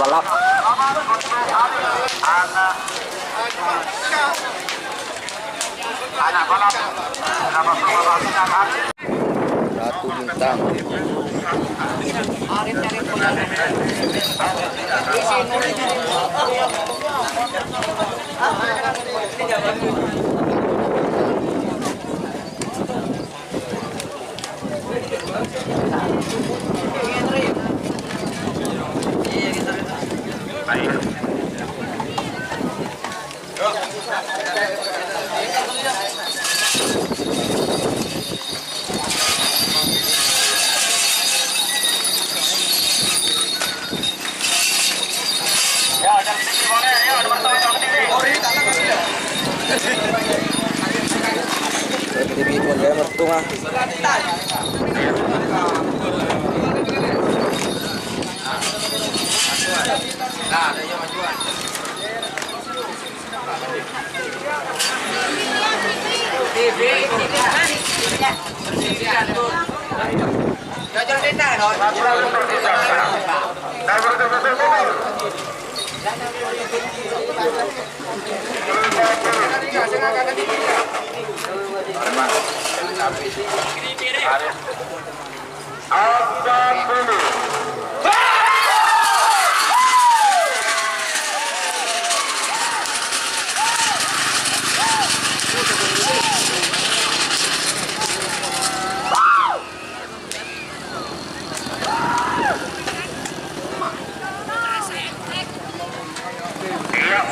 balap. Anak balap. Ratu Bintang. Bibit mo metu nga.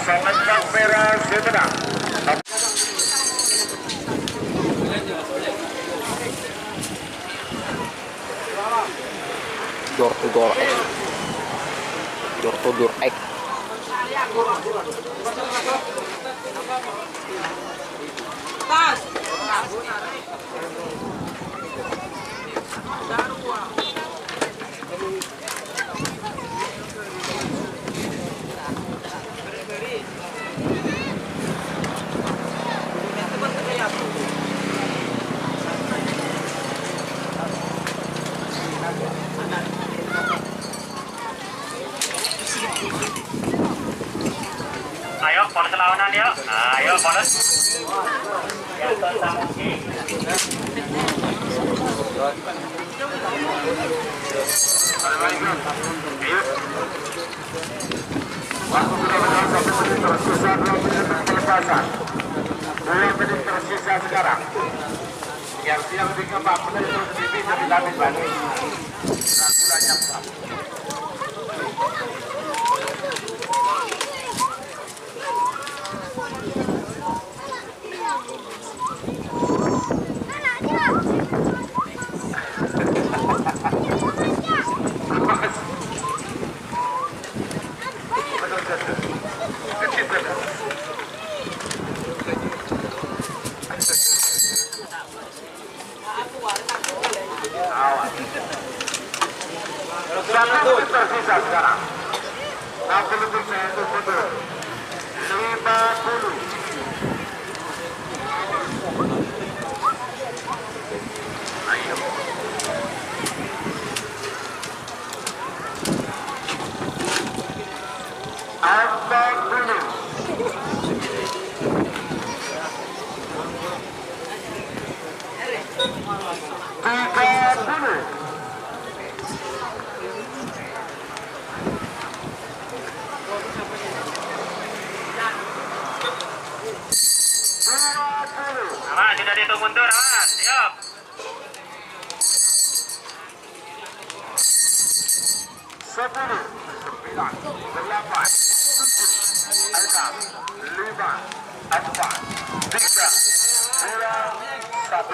Semenjak merah sebenarnya. Door to door X. Door to door X. Ayo, polis lawanan yuk. Ayo, polis. Waktu sudah tersisa 2 menit pelepasan. 2 menit tersisa sekarang. Yang siap 3 menit terus bisa dilatih balik. Rangkulannya tersisa sekarang 60% untuk mundur 50. Ayo. Ambang dulu. Awas, sudah dihitung mundur, awas, siap. 10, 9, 8, 7, 6, 5, 4, 3, 2, 1.